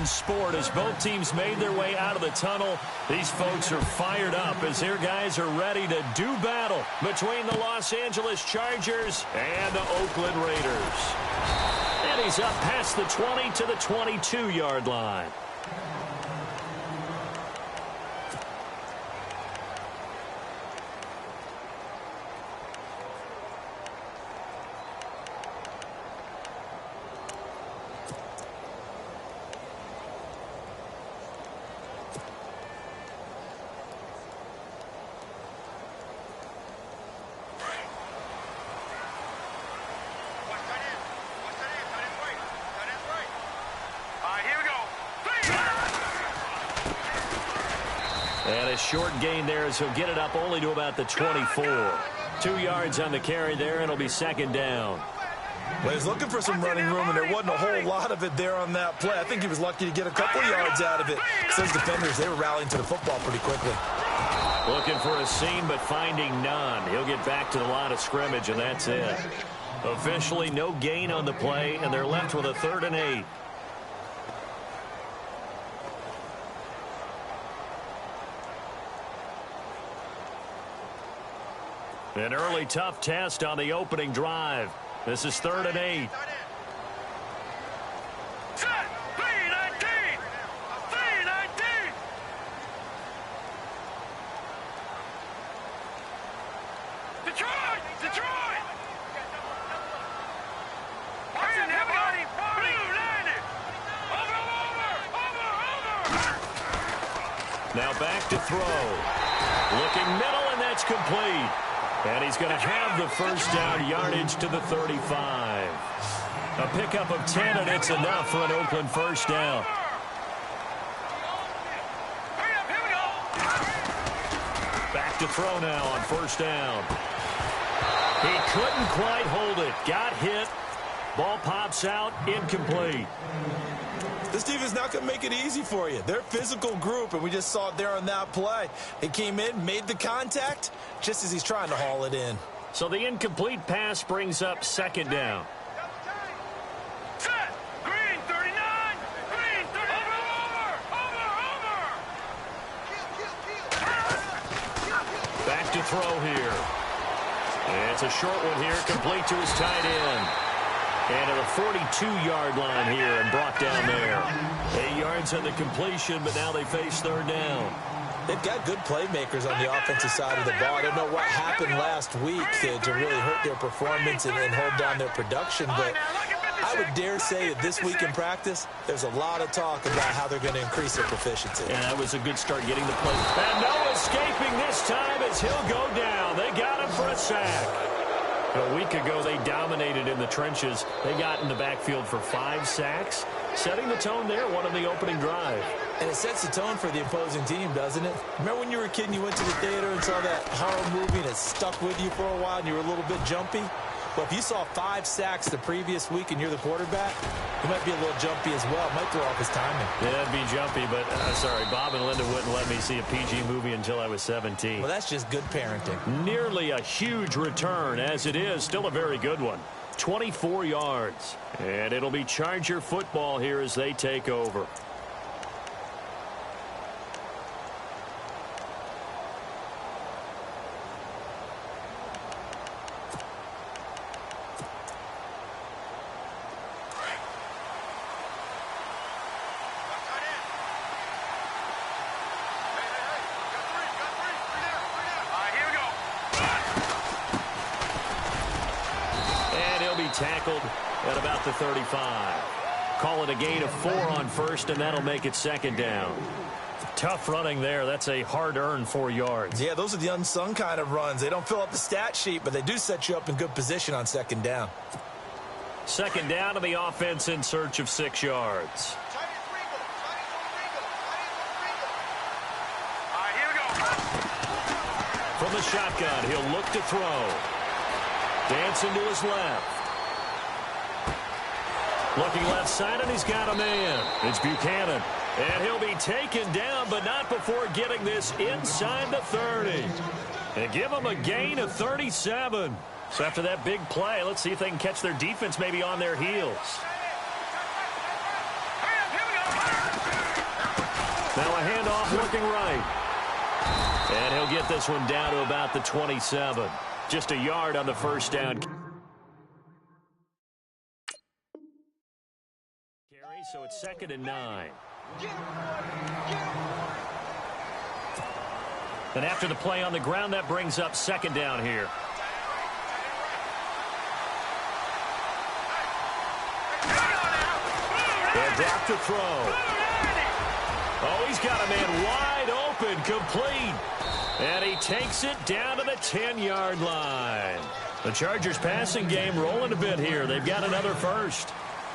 in sport as both teams made their way out of the tunnel. These folks are fired up as their guys are ready to do battle between the Los Angeles Chargers and the Oakland Raiders. And he's up past the 20 to the 22-yard line. And a short gain there as he'll get it up only to about the 24. 2 yards on the carry there, and it'll be second down. Well, he's looking for some running room, and there wasn't a whole lot of it there on that play. I think he was lucky to get a couple yards out of it. Those defenders, they were rallying to the football pretty quickly. Looking for a seam, but finding none. He'll get back to the line of scrimmage, and that's it. Officially no gain on the play, and they're left with a 3rd and 8. An early tough test on the opening drive. This is 3rd and 8. Set! B-19! B-19! Detroit! Detroit! Watson, everybody! Blue 90! Over! Now back to throw. Looking middle, and that's complete. And he's going to have the first down, yardage to the 35. A pickup of 10, and it's enough for an Oakland first down. Back to throw now on first down. He couldn't quite hold it. Got hit. Ball pops out, incomplete. This team is not going to make it easy for you. They're a physical group, and we just saw it there on that play. He came in, made the contact, just as he's trying to haul it in. So the incomplete pass brings up second down. Set! Green 39! Green 39! Over! Back to throw here. It's a short one here, complete to his tight end. And at the 42-yard line here and brought down there. 8 yards on the completion, but now they face 3rd down. They've got good playmakers on the offensive side of the ball. I don't know what happened last week to really hurt their performance and hold down their production, but I would dare say that this week in practice, there's a lot of talk about how they're going to increase their proficiency. And that was a good start getting the play. And no escaping this time as he'll go down. They got him for a sack. A week ago, they dominated in the trenches. They got in the backfield for 5 sacks, setting the tone there, one of the opening drive. And it sets the tone for the opposing team, doesn't it? Remember when you were a kid and you went to the theater and saw that horror movie and it stuck with you for a while and you were a little bit jumpy? Well, if you saw 5 sacks the previous week and you're the quarterback, you might be a little jumpy as well. It might throw off his timing. Yeah, it'd be jumpy, but sorry, Bob and Linda wouldn't let me see a PG movie until I was 17. Well, that's just good parenting. Nearly a huge return, as it is. Still a very good one. 24 yards. And it'll be Charger football here as they take over. Tackled at about the 35. Call it a gain of 4 on first, and that'll make it second down. Tough running there. That's a hard-earned 4 yards. Yeah, those are the unsung kind of runs. They don't fill up the stat sheet, but they do set you up in good position on second down. Second down to the offense in search of 6 yards. From the shotgun, he'll look to throw. Dancing to his left. Looking left side, and he's got a man. It's Buchanan. And he'll be taken down, but not before getting this inside the 30. And give him a gain of 37. So after that big play, let's see if they can catch their defense maybe on their heels. Now a handoff looking right. And he'll get this one down to about the 27. Just a yard on the first down. Carry, so it's 2nd and 9. And after the play on the ground, that brings up 2nd down here. They'll drop to throw. Oh, he's got a man wide open, complete. And he takes it down to the 10-yard line. The Chargers passing game rolling a bit here. They've got another first.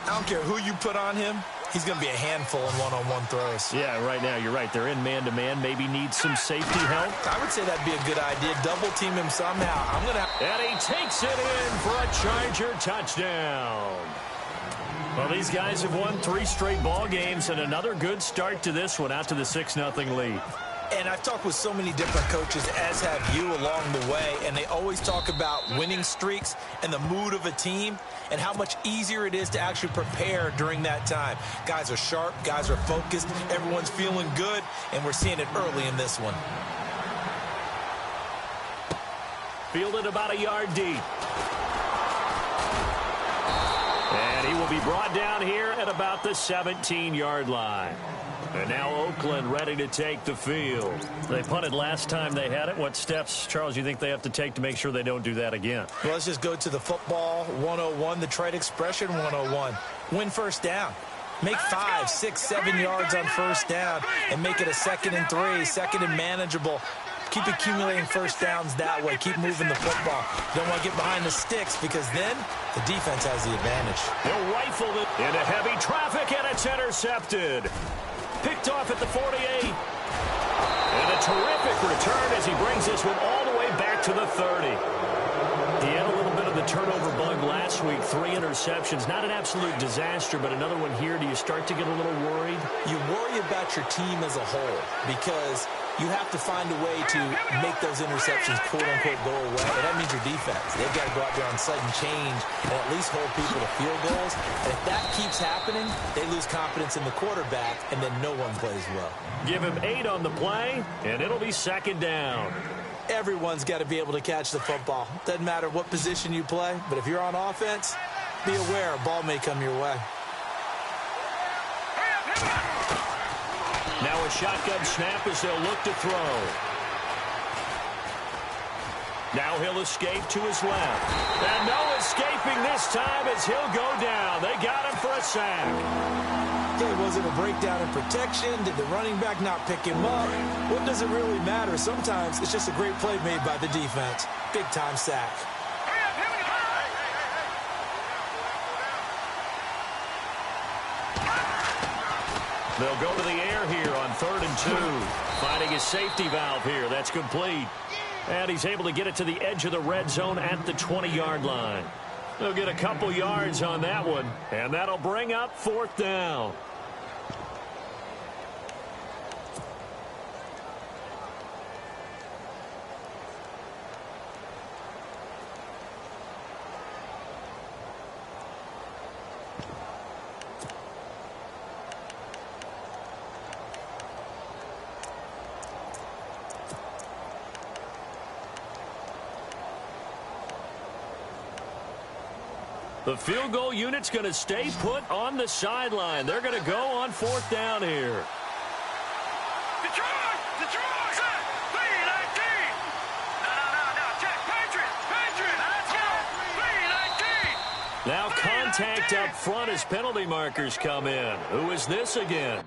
I don't care who you put on him. He's going to be a handful in one-on-one throws. Yeah, right now, you're right. They're in man-to-man. Maybe need some safety help. I would say that'd be a good idea. Double-team him somehow. And he takes it in for a Charger touchdown. Well, these guys have won 3 straight ball games, and another good start to this one, out to the 6-0 lead. And I've talked with so many different coaches, as have you, along the way, and they always talk about winning streaks and the mood of a team and how much easier it is to actually prepare during that time. Guys are sharp, guys are focused, everyone's feeling good, and we're seeing it early in this one. Fielded about a yard deep. And he will be brought down here at about the 17-yard line. And now Oakland ready to take the field. They punted last time they had it. What steps, Charles, you think they have to take to make sure they don't do that again? Well, let's just go to the football 101, the trade expression 101. Win first down. Make 5, 6, 7 yards on first down and make it a 2nd and 3, 2nd and manageable. Keep accumulating first downs that way. Keep moving the football. You don't want to get behind the sticks because then the defense has the advantage. They'll rifle it into heavy traffic, and it's intercepted. Picked off at the 48. And a terrific return as he brings this one all the way back to the 30. He had a little bit of the turnover bug last week. 3 interceptions. Not an absolute disaster, but another one here. Do you start to get a little worried? You worry about your team as a whole because you have to find a way to make those interceptions, quote-unquote, go away. And that means your defense. They've got to go out there on sudden change and at least hold people to field goals. And if that keeps happening, they lose confidence in the quarterback, and then no one plays well. Give him 8 on the play, and it'll be 2nd down. Everyone's got to be able to catch the football. Doesn't matter what position you play, but if you're on offense, be aware a ball may come your way. Now a shotgun snap as they'll look to throw. Now he'll escape to his left. And no escaping this time as he'll go down. They got him for a sack. Okay, was it a breakdown in protection? Did the running back not pick him up? What does it really matter? Sometimes it's just a great play made by the defense. Big-time sack. They'll go to the air here on 3rd and 2. Finding his safety valve here. That's complete. And he's able to get it to the edge of the red zone at the 20-yard line. They'll get a couple yards on that one, and that'll bring up 4th down. The field goal unit's going to stay put on the sideline. They're going to go on 4th down here. Detroit! Detroit! Set! 3-19! No, check. Patriot! Let's go! 3-19! Now contact up front as penalty markers come in. Who is this again?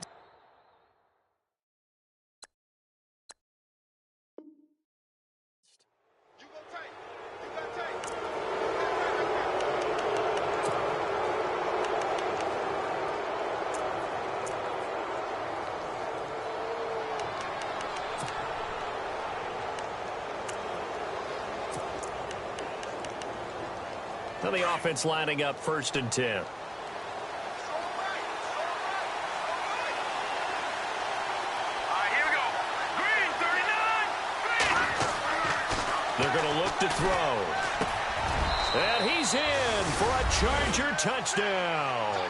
And the offense lining up 1st and 10. All right, here we go. Green, 39. They're going to look to throw. And he's in for a Charger touchdown.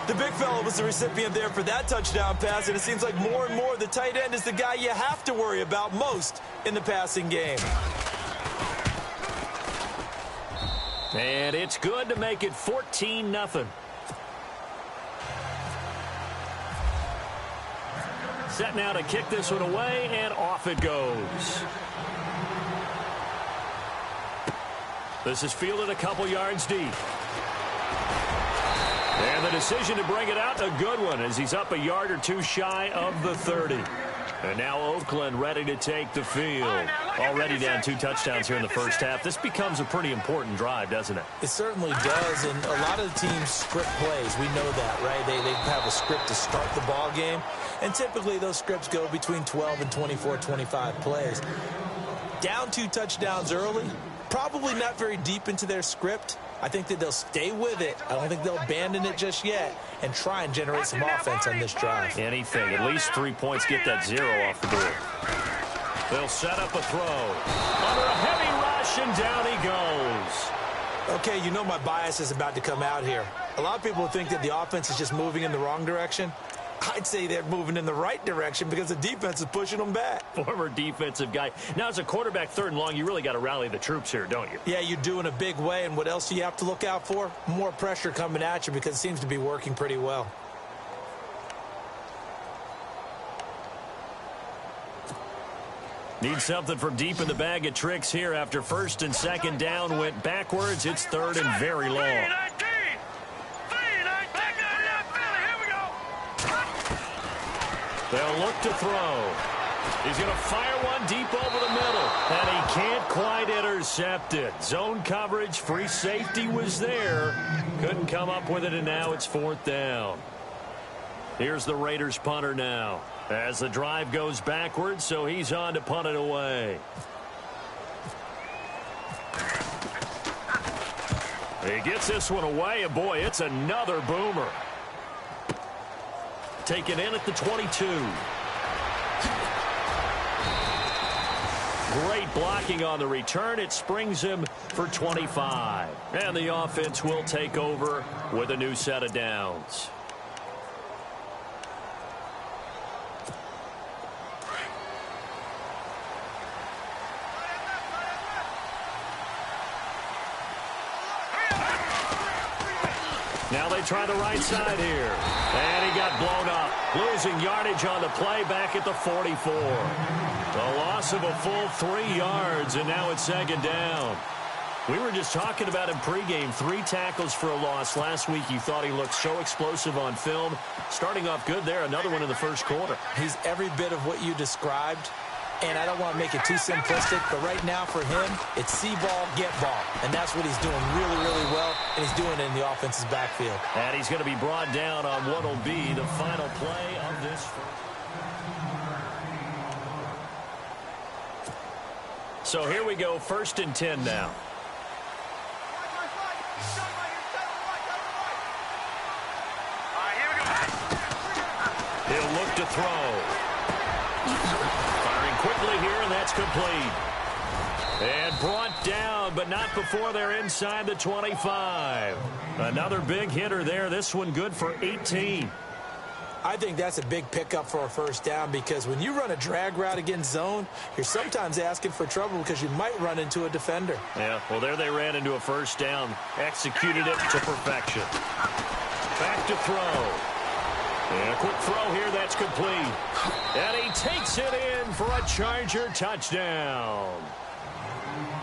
The big fella was the recipient there for that touchdown pass, and it seems like more and more the tight end is the guy you have to worry about most in the passing game. And it's good to make it 14-0. Set now to kick this one away, and off it goes. This is fielded a couple yards deep. And the decision to bring it out, a good one, as he's up a yard or two shy of the 30. And now Oakland ready to take the field. Already down 2 touchdowns here in the first half. This becomes a pretty important drive, doesn't it? It certainly does, and a lot of the teams script plays. We know that, right? They have a script to start the ball game, and typically those scripts go between 12 and 24, 25 plays. Down 2 touchdowns early, probably not very deep into their script. I think that they'll stay with it. I don't think they'll abandon it just yet and try and generate some offense on this drive. Anything. At least 3 points. Get that 0 off the board. They'll set up a throw. Under a heavy rush, and down he goes. Okay, you know my bias is about to come out here. A lot of people think that the offense is just moving in the wrong direction. I'd say they're moving in the right direction because the defense is pushing them back. Former defensive guy. Now, as a quarterback 3rd and long, you really got to rally the troops here, don't you? Yeah, you do in a big way. And what else do you have to look out for? More pressure coming at you because it seems to be working pretty well. Need something from deep in the bag of tricks here after 1st and 2nd down went backwards. It's 3rd and very long. They'll look to throw. He's going to fire one deep over the middle, and he can't quite intercept it. Zone coverage, free safety was there. Couldn't come up with it, and now it's 4th down. Here's the Raiders punter now as the drive goes backwards, so he's on to punt it away. He gets this one away, and boy, it's another boomer. Taken in at the 22. Great blocking on the return. It springs him for 25. And the offense will take over with a new set of downs. Now they try the right side here. And he got blown up. Losing yardage on the play back at the 44. A loss of a full 3 yards, and now it's 2nd down. We were just talking about him pregame. 3 tackles for a loss. Last week you thought he looked so explosive on film. Starting off good there. Another one in the 1st quarter. He's every bit of what you described. And I don't want to make it too simplistic, but right now for him, it's see ball, get ball. And that's what he's doing really, really well, and he's doing it in the offense's backfield. And he's going to be brought down on what will be the final play of this. So here we go, 1st and 10 now. He'll look to throw. Firing quickly here, and that's complete. And brought down, but not before they're inside the 25. Another big hitter there. This one good for 18. I think that's a big pickup for a 1st down because when you run a drag route against zone, you're sometimes asking for trouble because you might run into a defender. Yeah, well, there they ran into a 1st down. Executed it to perfection. Back to throw. And a quick throw here, that's complete. And he takes it in for a Charger touchdown.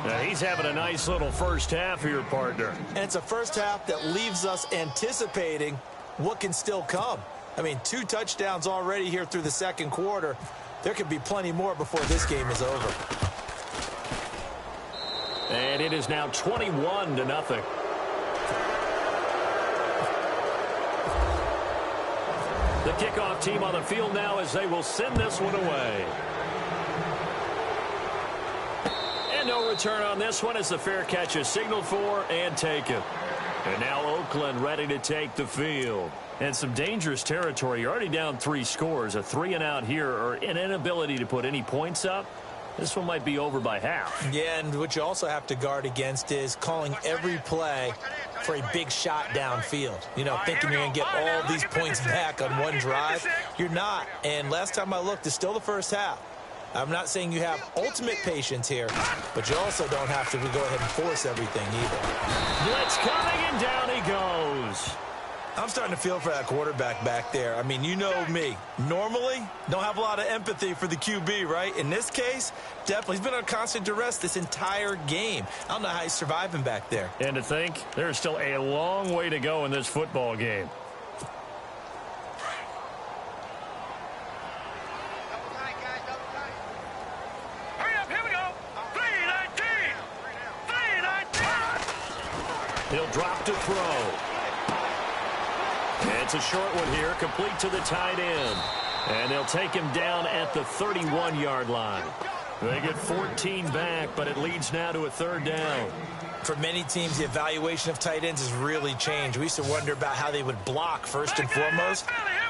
Now, he's having a nice little 1st half here, partner. And it's a 1st half that leaves us anticipating what can still come. I mean, 2 touchdowns already here through the 2nd quarter. There could be plenty more before this game is over. And it is now 21-0. The kickoff team on the field now as they will send this one away. And no return on this one as the fair catch is signaled for and taken. And now Oakland ready to take the field. And some dangerous territory. You're already down 3 scores. A 3-and-out here or an inability to put any points up. This one might be over by half. Yeah, and what you also have to guard against is calling every play for a big shot downfield. You know, thinking you're going to get all these points back on one drive. You're not. And last time I looked, it's still the first half. I'm not saying you have ultimate patience here, but you also don't have to go ahead and force everything either. Blitz coming, and down he goes. I'm starting to feel for that quarterback back there. I mean, you know me. Normally, don't have a lot of empathy for the QB, right? In this case, definitely. He's been on constant duress this entire game. I don't know how he's surviving back there. And to think, there's still a long way to go in this football game. Hurry up, here we go. 319. 319. He'll drop to throw. It's a short one here, complete to the tight end. And they'll take him down at the 31-yard line. They get 14 back, but it leads now to a third down. For many teams, the evaluation of tight ends has really changed. We used to wonder about how they would block first and foremost.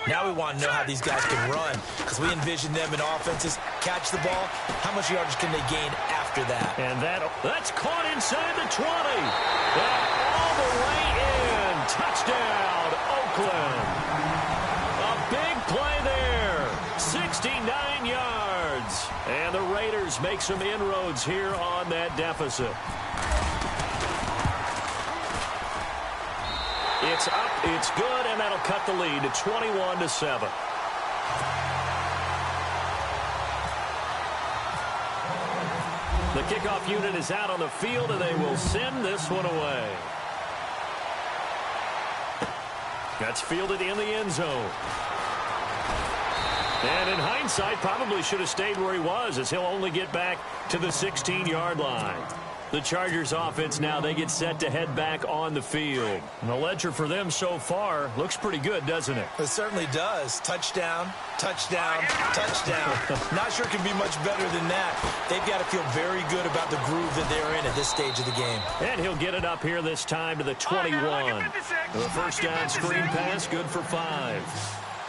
Now we want to know how these guys can run, because we envision them in offenses catch the ball. How much yardage can they gain after that? And that's caught inside the 20. And all the way in. Touchdown, Oakland. A big play there. 69 yards. And the Raiders make some inroads here on that deficit. It's up, it's good, and that'll cut the lead to 21-7. The kickoff unit is out on the field, and they will send this one away. That's fielded in the end zone. And in hindsight, probably should have stayed where he was, as he'll only get back to the 16-yard line. The Chargers offense now, they get set to head back on the field. And the ledger for them so far looks pretty good, doesn't it? It certainly does. Touchdown, touchdown, touchdown. Not sure it can be much better than that. They've got to feel very good about the groove that they're in at this stage of the game. And he'll get it up here this time to the 21. The first down screen pass, good for 5.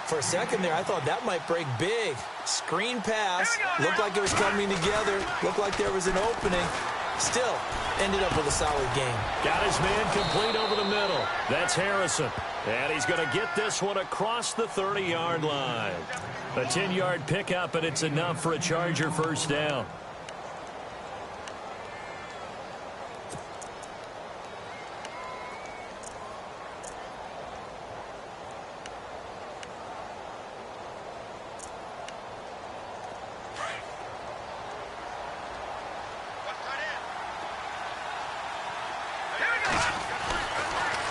For a second there, I thought that might break big. Screen pass, looked like it was coming together, looked like there was an opening. Still, ended up with a solid game. Got his man complete over the middle. That's Harrison. And he's going to get this one across the 30-yard line. A 10-yard pickup, and it's enough for a Charger first down.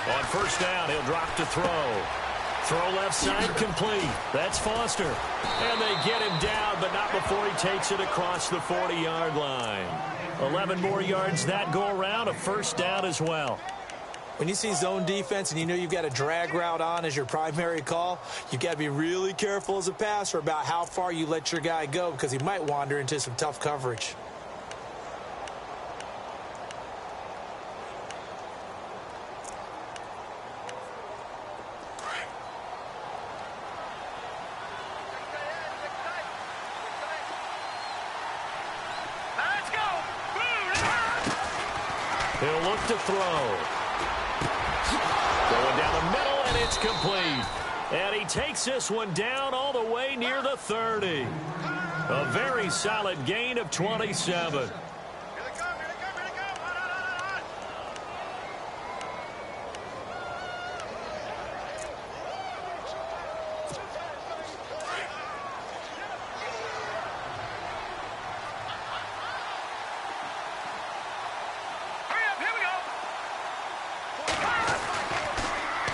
On first down, he'll drop to throw. Throw left side complete. That's Foster. And they get him down, but not before he takes it across the 40-yard line. 11 more yards that go around, a first down as well. When you see zone defense and you know you've got a drag route on as your primary call, you've got to be really careful as a passer about how far you let your guy go, because he might wander into some tough coverage. He'll look to throw. Going down the middle, and it's complete. And he takes this one down all the way near the 30. A very solid gain of 27.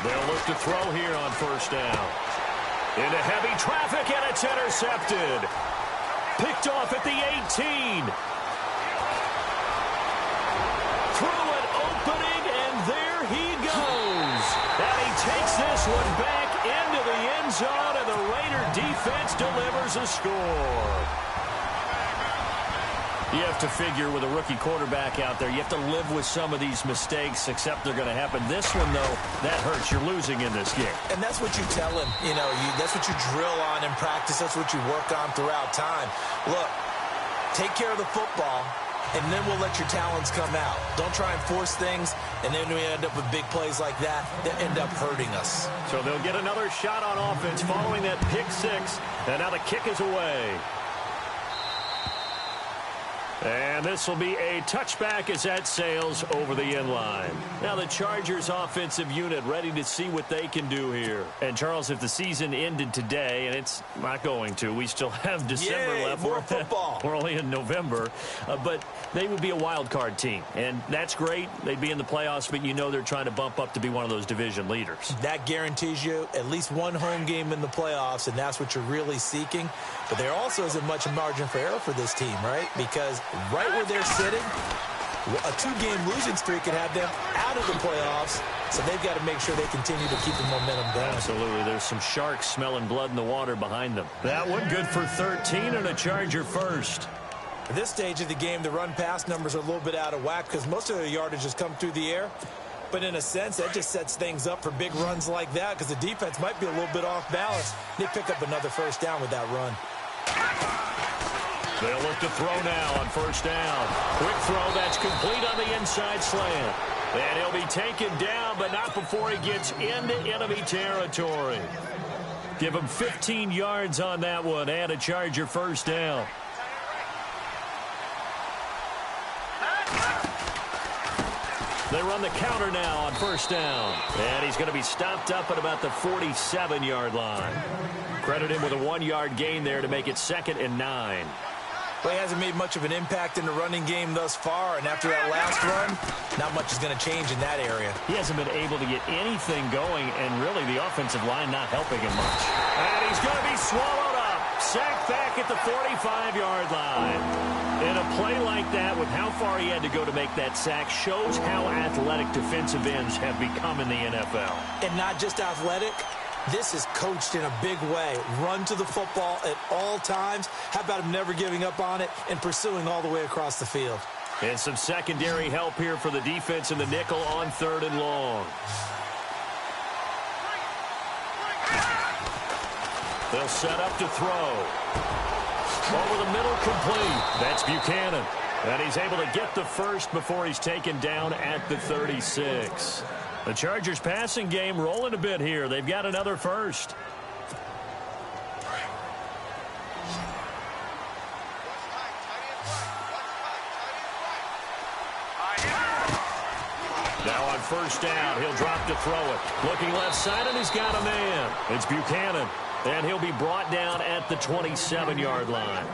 They'll look to throw here on first down. Into heavy traffic, and it's intercepted. Picked off at the 18. Through an opening, and there he goes. And he takes this one back into the end zone, and the Raider defense delivers a score. You have to figure with a rookie quarterback out there, you have to live with some of these mistakes, except they're going to happen. This one, though, that hurts. You're losing in this game. And that's what you tell him. You know, that's what you drill on in practice. That's what you work on throughout time. Look, take care of the football. and then we'll let your talents come out. Don't try and force things, and then we end up with big plays like that end up hurting us. So they'll get another shot on offense following that pick six, and now the kick is away. And this will be a touchback as that sails over the end line. Now the Chargers offensive unit ready to see what they can do here. And Charles, if the season ended today, and it's not going to, we still have December left. More football. We're only in November. But they would be a wild card team. And that's great. They'd be in the playoffs, but you know they're trying to bump up to be one of those division leaders. That guarantees you at least one home game in the playoffs, and that's what you're really seeking. But there also isn't much margin for error for this team, right? Because right where they're sitting, a two-game losing streak could have them out of the playoffs, so they've got to make sure they continue to keep the momentum going. Absolutely. There's some sharks smelling blood in the water behind them. That one good for 13 and a Charger first. At this stage of the game, the run-pass numbers are a little bit out of whack because most of their yardage has come through the air. But in a sense, that just sets things up for big runs like that because the defense might be a little bit off balance. They pick up another first down with that run. They'll look to throw now on first down. Quick throw, that's complete on the inside slant. And he'll be taken down, but not before he gets into enemy territory. Give him 15 yards on that one and a Charger first down. They run the counter now on first down. And he's going to be stopped up at about the 47-yard line. Credit him with a 1-yard gain there to make it 2nd and 9. Well, he hasn't made much of an impact in the running game thus far, and after that last run, not much is going to change in that area. He hasn't been able to get anything going, and really the offensive line not helping him much. And he's going to be swallowed up. Sacked back at the 45-yard line. And a play like that, with how far he had to go to make that sack, shows how athletic defensive ends have become in the NFL. And not just athletic. This is coached in a big way. Run to the football at all times. How about him never giving up on it and pursuing all the way across the field? And some secondary help here for the defense in the nickel on 3rd and long. They'll set up to throw. Over the middle, complete. That's Buchanan. And he's able to get the first before he's taken down at the 36. The Chargers passing game rolling a bit here. They've got another first. Now on first down, he'll drop to throw it. Looking left side, and he's got a man. It's Buchanan. And he'll be brought down at the 27-yard line.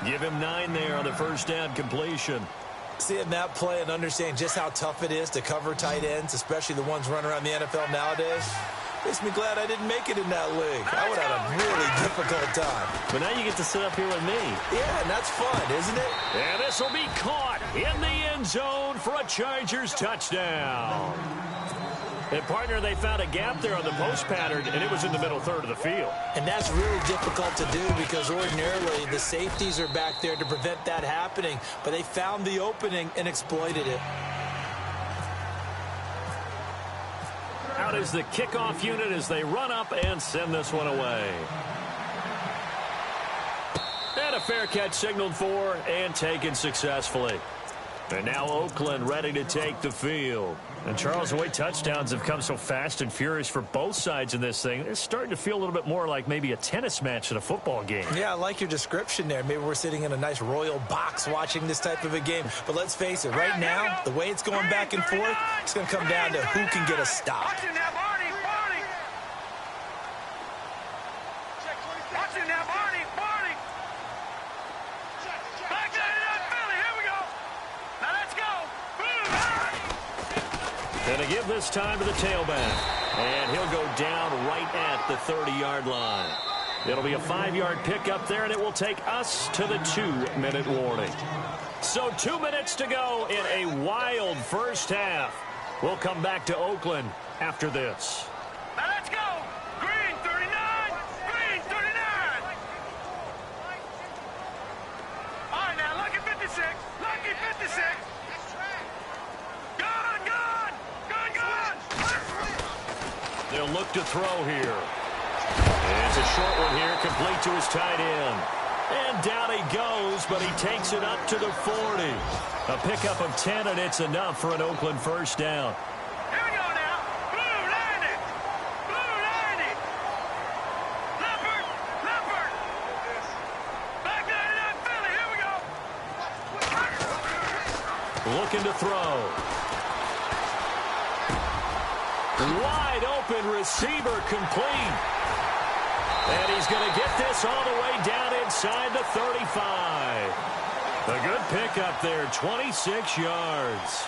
Give him 9 there on the first down completion. Seeing that play and understanding just how tough it is to cover tight ends, especially the ones running around the NFL nowadays, makes me glad I didn't make it in that league. I would have had a really difficult time. But now you get to sit up here with me. Yeah, and that's fun, isn't it? And this will be caught in the end zone for a Chargers touchdown. And, partner, they found a gap there on the post pattern, and it was in the middle third of the field. And that's really difficult to do because ordinarily the safeties are back there to prevent that happening. But they found the opening and exploited it. Out is the kickoff unit as they run up and send this one away. And a fair catch signaled for and taken successfully. And now Oakland ready to take the field. And, Charles, the way touchdowns have come so fast and furious for both sides in this thing, it's starting to feel a little bit more like maybe a tennis match at a football game. Yeah, I like your description there. Maybe we're sitting in a nice royal box watching this type of a game. But let's face it, right now, the way it's going back and forth, it's going to come down to who can get a stop. Watching that, Barney, Barney. Watching that, Barney, Barney. Back to that Philly, here we go. Now let's go. And to give this time to the tailback. And he'll go down right at the 30-yard line. It'll be a 5-yard pickup there, and it will take us to the 2-minute warning. So 2 minutes to go in a wild first half. We'll come back to Oakland after this. Now let's go. Green 39. Green 39. All right, now lucky 56. Lucky 56. They'll look to throw here. And it's a short one here, complete to his tight end. And down he goes, but he takes it up to the 40. A pickup of 10, and it's enough for an Oakland first down. Here we go now. Blue line it. Blue line it. Leopard. Leopard. Back line it up, Philly. Here we go. Looking to throw. Wide open receiver complete. And he's going to get this all the way down inside the 35. A good pickup there, 26 yards.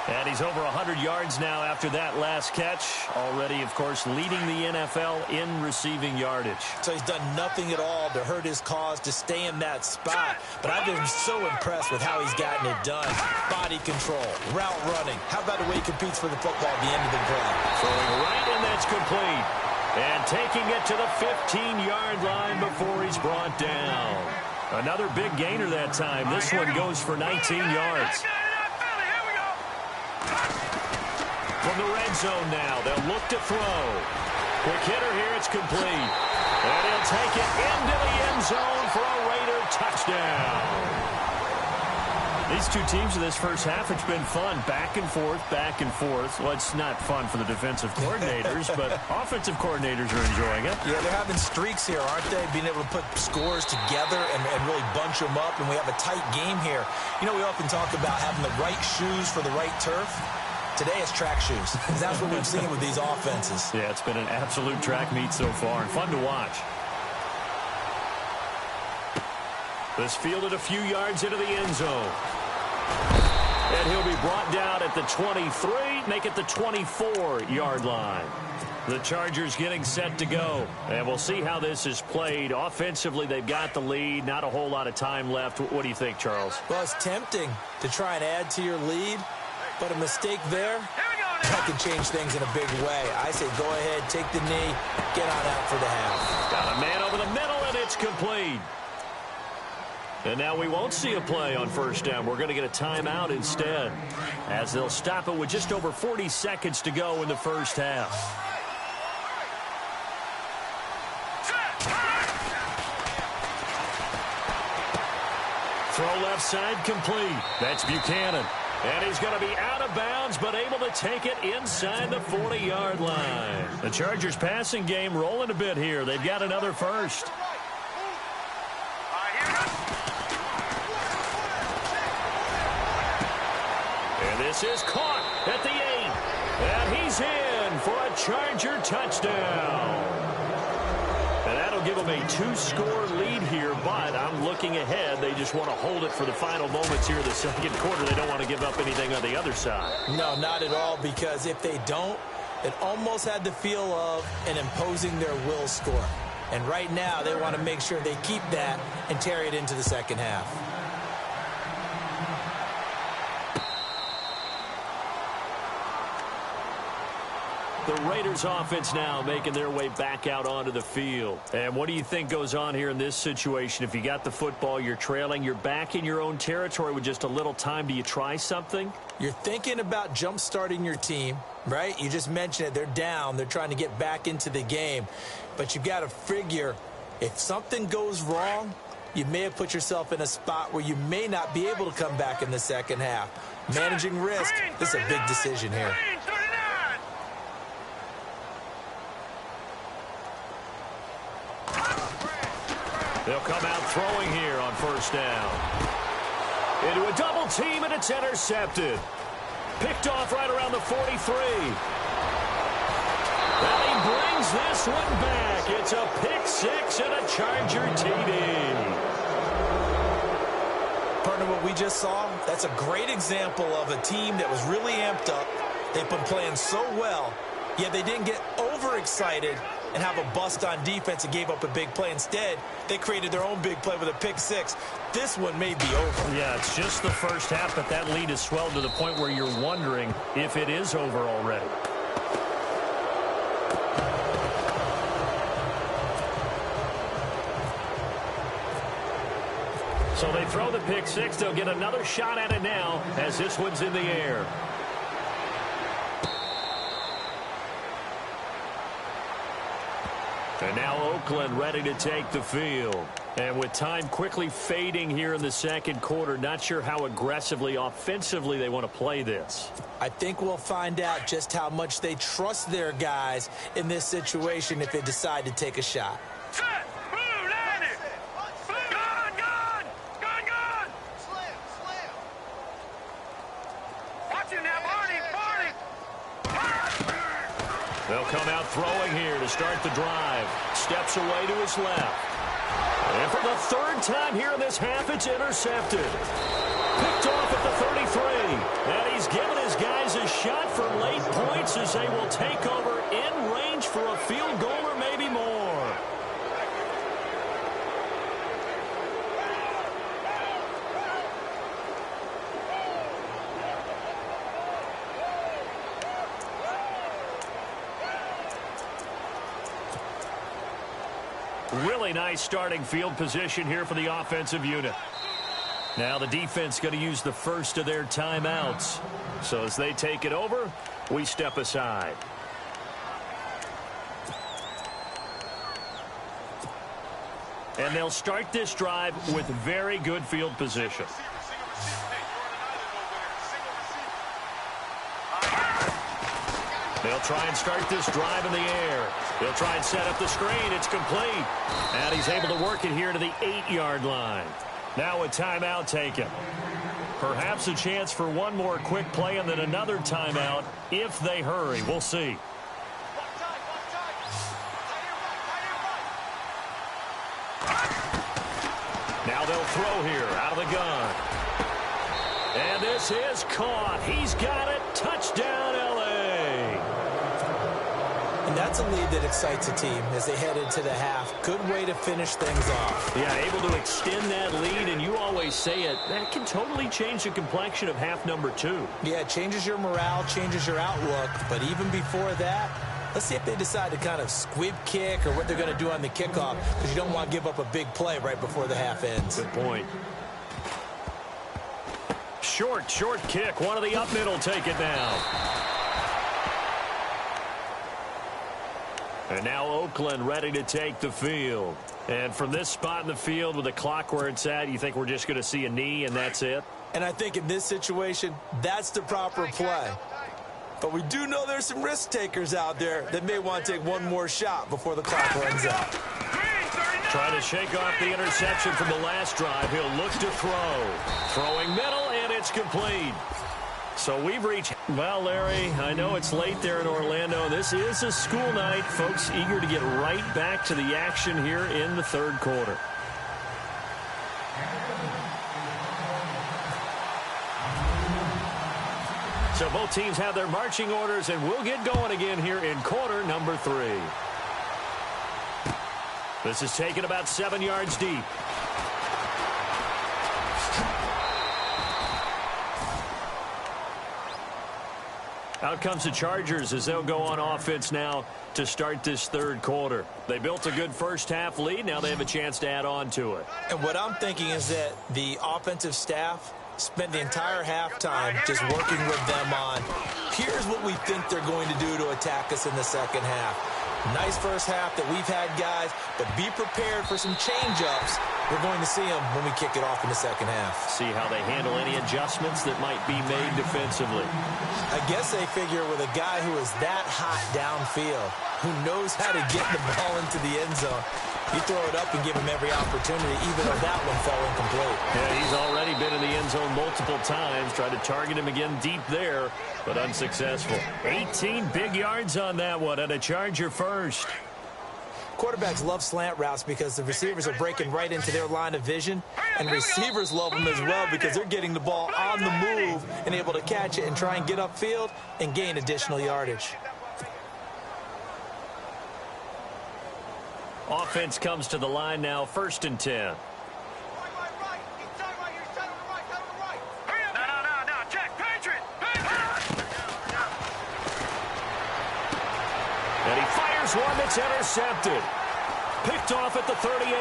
And he's over 100 yards now after that last catch. Already, of course, leading the NFL in receiving yardage. So he's done nothing at all to hurt his cause, to stay in that spot. But I've been so impressed with how he's gotten it done. Body control, route running. How about the way he competes for the football at the end of the play? Throwing right, and that's complete. And taking it to the 15-yard line before he's brought down. Another big gainer that time. This one goes for 19 yards. From the red zone now, they'll look to throw. Quick hitter here, it's complete. And he'll take it into the end zone for a Raider touchdown. These two teams in this first half, it's been fun. Back and forth, back and forth. Well, it's not fun for the defensive coordinators, but offensive coordinators are enjoying it. Yeah, they're having streaks here, aren't they? Being able to put scores together and really bunch them up, and we have a tight game here. You know, we often talk about having the right shoes for the right turf. Today it's track shoes. That's what we've seen with these offenses. Yeah, it's been an absolute track meet so far, and fun to watch. This fielded a few yards into the end zone. And he'll be brought down at the 23, make it the 24-yard line. The Chargers getting set to go. And we'll see how this is played. Offensively, they've got the lead. Not a whole lot of time left. What do you think, Charles? Well, it's tempting to try and add to your lead, but a mistake there, that can change things in a big way. I say go ahead, take the knee, get on out for the half. Got a man over the middle, and it's complete. And now we won't see a play on first down. We're going to get a timeout instead, as they'll stop it with just over 40 seconds to go in the first half. Throw left side complete. That's Buchanan. And he's going to be out of bounds, but able to take it inside the 40-yard line. The Chargers passing game rolling a bit here. They've got another first. And this is caught at the 8. And he's in for a Charger touchdown. And that'll give them a 2-score lead here, but I'm looking ahead. They just want to hold it for the final moments here in the second quarter. They don't want to give up anything on the other side. No, not at all, because if they don't, it almost had the feel of an imposing their will score. And right now, they want to make sure they keep that and carry it into the second half. The Raiders offense now making their way back out onto the field. And what do you think goes on here in this situation? If you got the football, you're trailing, you're back in your own territory with just a little time. Do you try something? You're thinking about jump-starting your team, right? You just mentioned it. They're down. They're trying to get back into the game. But you've got to figure if something goes wrong, you may have put yourself in a spot where you may not be able to come back in the second half. Managing risk, this is a big decision here. They'll come out throwing here on first down. Into a double team, and it's intercepted. Picked off right around the 43. And he brings this one back. It's a pick six and a Charger TD. Partner, what we just saw, that's a great example of a team that was really amped up. They've been playing so well, yet they didn't get overexcited and have a bust on defense and gave up a big play. Instead, they created their own big play with a pick six. This one may be over. Yeah, it's just the first half, but that lead has swelled to the point where you're wondering if it is over already. So they throw the pick six. They'll get another shot at it now as this one's in the air. And now Oakland ready to take the field. And with time quickly fading here in the second quarter, not sure how aggressively, offensively they want to play this. I think we'll find out just how much they trust their guys in this situation if they decide to take a shot. Set. Blue, land it. Gun. Slam. Watch it now, Barney. They'll come out throwing here to start the drive. Steps away to his left. And for the third time here in this half, it's intercepted. Picked off at the 33. And he's given his guys a shot for late points as they will take over in range for a field goal or maybe more. Really nice starting field position here for the offensive unit. Now the defense going to use the first of their timeouts. So as they take it over, we step aside. And they'll start this drive with very good field position. They'll try and start this drive in the air. They'll try and set up the screen. It's complete. And he's able to work it here to the 8-yard line. Now a timeout taken. Perhaps a chance for one more quick play and then another timeout if they hurry. We'll see. Now they'll throw here out of the gun. And this is caught. He's got it. Touchdown, L.A. And that's a lead that excites a team as they head into the half. Good way to finish things off. Yeah, able to extend that lead, and you always say it, that can totally change the complexion of half number 2. Yeah, it changes your morale, changes your outlook. But even before that, let's see if they decide to kind of squib kick or what they're going to do on the kickoff, because you don't want to give up a big play right before the half ends. Good point. Short kick. One of the up middle take it now. And now Oakland ready to take the field. And from this spot in the field with the clock where it's at, you think we're just going to see a knee and that's it? And I think in this situation, that's the proper play. But we do know there's some risk takers out there that may want to take one more shot before the clock runs out. Trying to shake off the interception from the last drive. He'll look to throw. Throwing middle, and it's complete. So we've reached, well, Larry, I know it's late there in Orlando. This is a school night. Folks eager to get right back to the action here in the third quarter. So both teams have their marching orders, and we'll get going again here in quarter number 3. This is taken about 7 yards deep. Out comes the Chargers as they'll go on offense now to start this third quarter. They built a good first half lead. Now they have a chance to add on to it. And what I'm thinking is that the offensive staff spent the entire halftime just working with them on, here's what we think they're going to do to attack us in the second half. Nice first half that we've had, guys, but be prepared for some change-ups. We're going to see them when we kick it off in the second half. See how they handle any adjustments that might be made defensively. I guess they figure with a guy who is that hot downfield, who knows how to get the ball into the end zone, you throw it up and give him every opportunity, even though that one fell incomplete. Yeah, he's already been in the end zone multiple times. Tried to target him again deep there, but unsuccessful. 18 big yards on that one, and a Charger first. Quarterbacks love slant routes because the receivers are breaking right into their line of vision, and receivers love them as well because they're getting the ball on the move and able to catch it and try and get upfield and gain additional yardage. Offense comes to the line now, 1st and 10. No, check, Patriot! And he fires one that's intercepted. Picked off at the 38.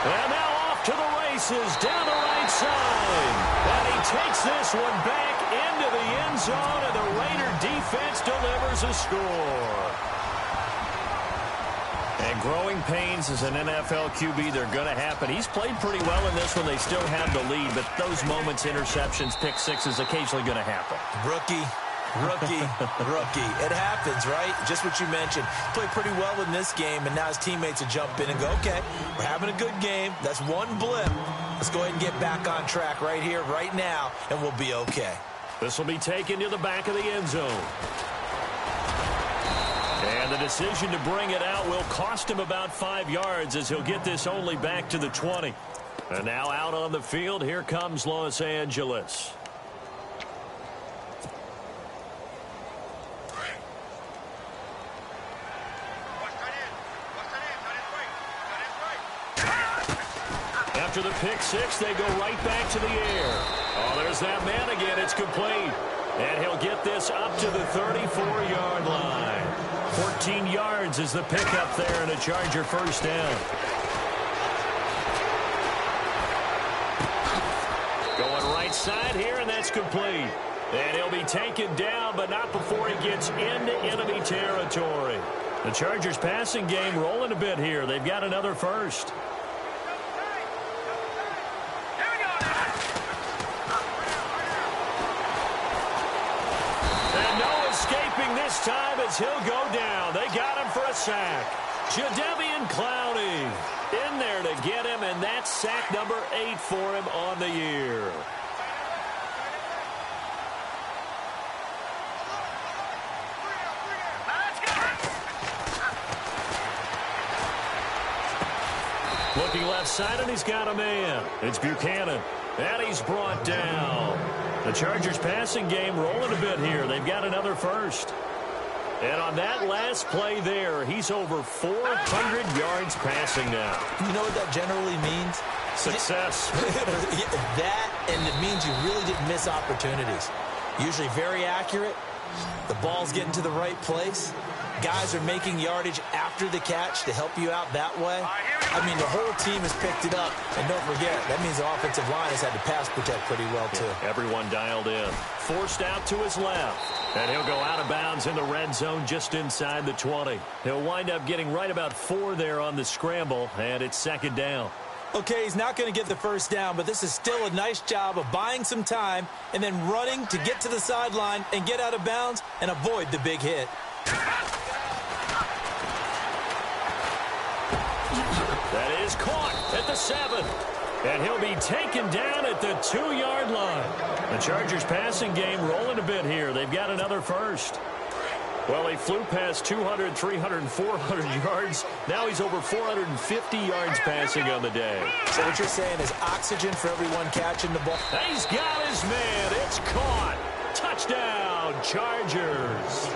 And now off to the races down the right side. And he takes this one back into the end zone, and the Raider defense delivers a score. And growing pains as an NFL QB, they're going to happen. He's played pretty well in this one. They still have the lead, but those moments, interceptions, pick sixes, occasionally going to happen. Rookie. It happens, right? Just what you mentioned. Played pretty well in this game, and now his teammates will jump in and go, okay, we're having a good game. That's one blip. Let's go ahead and get back on track right here, right now, and we'll be okay. This will be taken to the back of the end zone. And the decision to bring it out will cost him about 5 yards as he'll get this only back to the 20. And now out on the field, here comes Los Angeles. After the pick six, they go right back to the air. Oh, there's that man again. It's complete. And he'll get this up to the 34-yard line. 14 yards is the pickup there, and a Charger first down. Going right side here, and that's complete. And he'll be taken down, but not before he gets into enemy territory. The Chargers passing game rolling a bit here. They've got another first. This time as he'll go down. They got him for a sack. Jadeveon Clowney in there to get him, and that's sack number 8 for him on the year. Looking left side, and he's got a man. It's Buchanan, and he's brought down. The Chargers passing game rolling a bit here. They've got another first. And on that last play there, he's over 400 yards passing now. You know what that generally means? Success. That, and it means you really didn't miss opportunities. Usually very accurate. The ball's getting to the right place. Guys are making yardage after the catch to help you out that way. I mean, the whole team has picked it up. And don't forget, that means the offensive line has had to pass protect pretty well, too. Yeah, everyone dialed in. Forced out to his left. And he'll go out of bounds in the red zone just inside the 20. He'll wind up getting right about 4 there on the scramble, and it's second down. Okay, he's not going to get the first down, but this is still a nice job of buying some time and then running to get to the sideline and get out of bounds and avoid the big hit. That is caught at the 7. And he'll be taken down at the 2-yard line. The Chargers passing game rolling a bit here. They've got another first. Well, he flew past 200, 300, 400 yards. Now he's over 450 yards passing on the day. So what you're saying is oxygen for everyone catching the ball. He's got his man. It's caught. Touchdown, Chargers.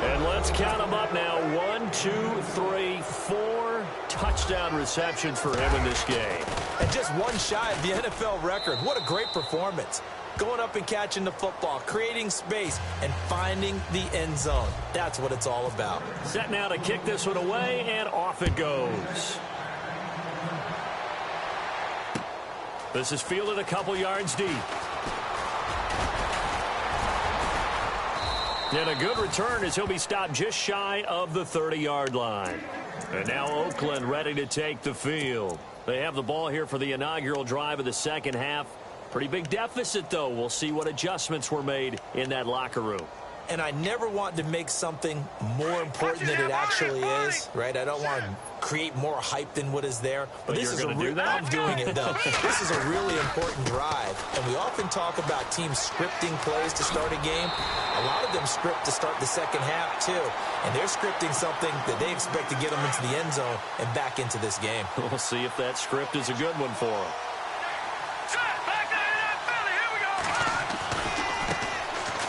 And let's count them up now. 1, 2, 3, 4 touchdown receptions for him in this game. And just one shy of the NFL record. What a great performance. Going up and catching the football, creating space, and finding the end zone. That's what it's all about. Set now to kick this one away, and off it goes. This is fielded a couple yards deep. And a good return as he'll be stopped just shy of the 30-yard line. And now Oakland ready to take the field. They have the ball here for the inaugural drive of the second half. Pretty big deficit, though. We'll see what adjustments were made in that locker room. And I never want to make something more important than it actually is, right? I don't want to create more hype than what is there. But this is a do that? I'm doing it, though. This is a really important drive. And we often talk about teams scripting plays to start a game. A lot of them script to start the second half, too. And they're scripting something that they expect to get them into the end zone and back into this game. We'll see if that script is a good one for them.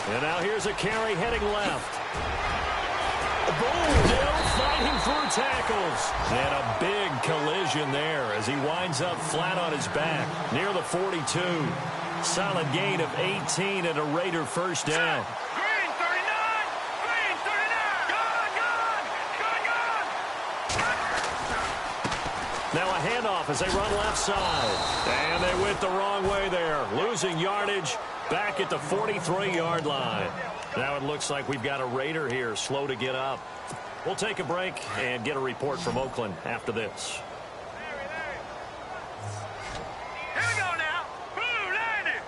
And now here's a carry heading left. Boom! Still fighting through tackles. And a big collision there as he winds up flat on his back near the 42. Solid gain of 18 and a Raider first down. Green 39! Green 39! Gone! Now a handoff as they run left side. And they went the wrong way there. Losing yardage. Back at the 43-yard line. Now it looks like we've got a Raider here, slow to get up. We'll take a break and get a report from Oakland after this. Here we go now. Blue landed.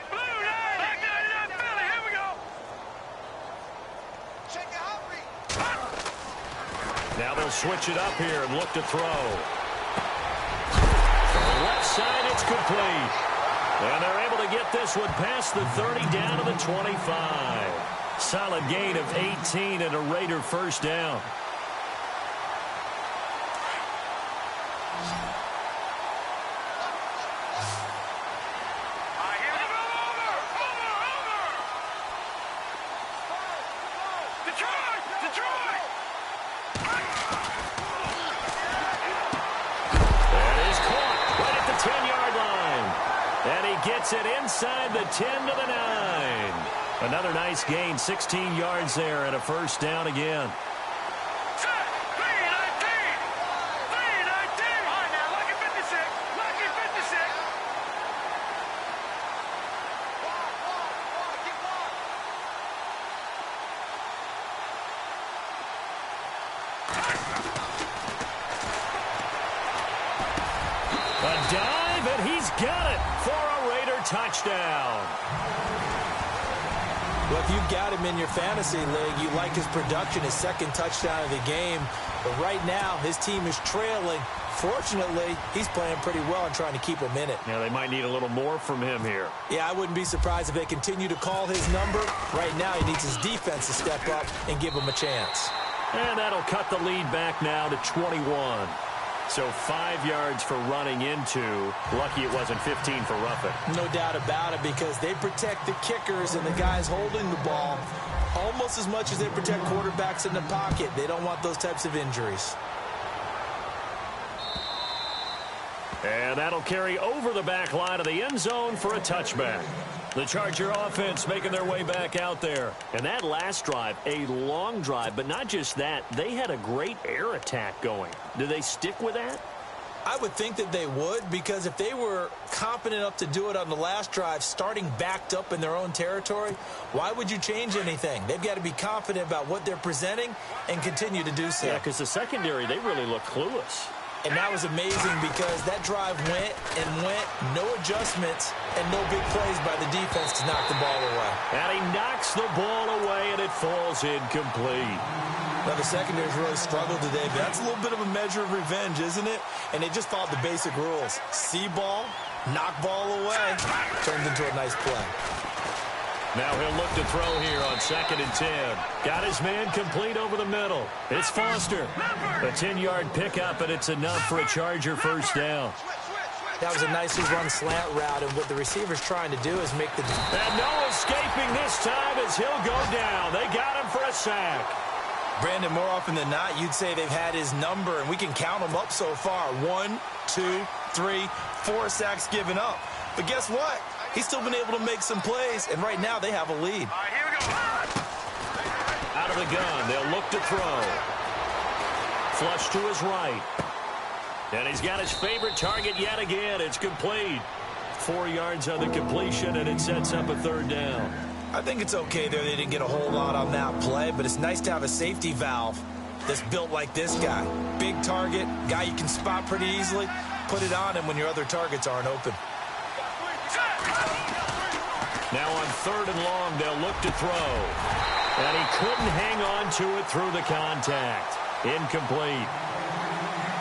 Blue landed. Back to that Philly. Here we go. Shake it up, Now they'll switch it up here and look to throw. From the left side, it's complete. And they're able to get this one past the 30 down to the 25. Solid gain of 18 and a Raider first down. Gets it inside the 10 to the 9. Another nice gain, 16 yards there and a first down again. A dive, and he's got it for a Raider touchdown. Well, if you've got him in your fantasy league, you like his production, his second touchdown of the game. But right now, his team is trailing. Fortunately, he's playing pretty well and trying to keep him in it. Yeah, they might need a little more from him here. Yeah, I wouldn't be surprised if they continue to call his number. Right now, he needs his defense to step up and give him a chance. And that'll cut the lead back now to 21. So 5 yards for running into. Lucky it wasn't 15 for roughing. No doubt about it, because they protect the kickers and the guys holding the ball almost as much as they protect quarterbacks in the pocket. They don't want those types of injuries. And that'll carry over the back line of the end zone for a touchback. The Charger offense making their way back out there. And that last drive, a long drive, but not just that, they had a great air attack going. Do they stick with that? I would think that they would, because if they were confident enough to do it on the last drive, starting backed up in their own territory, why would you change anything? They've got to be confident about what they're presenting and continue to do so. Yeah, because the secondary, they really look clueless. And that was amazing, because that drive went and went, no adjustments, and no big plays by the defense to knock the ball away. And he knocks the ball away, and it falls incomplete. Now, the secondary's really struggled today, but that's a little bit of a measure of revenge, isn't it? And they just followed the basic rules. See ball, knock ball away, turned into a nice play. Now he'll look to throw here on 2nd and 10. Got his man complete over the middle. It's Foster. A 10-yard pickup, and it's enough for a Charger first down. That was a nicely run slant route, and what the receiver's trying to do is make the... And no escaping this time as he'll go down. They got him for a sack. Brandon, more often than not, you'd say they've had his number, and we can count them up so far. 1, 2, 3, 4 sacks given up. But guess what? He's still been able to make some plays, and right now they have a lead. All right, here we go. Out of the gun, they'll look to throw. Flush to his right. And he's got his favorite target yet again. It's complete. 4 yards on the completion, and it sets up a third down. I think it's okay there. They didn't get a whole lot on that play, but it's nice to have a safety valve that's built like this guy. Big target, guy you can spot pretty easily. Put it on him when your other targets aren't open. Now on 3rd and long, they'll look to throw. And he couldn't hang on to it through the contact. Incomplete.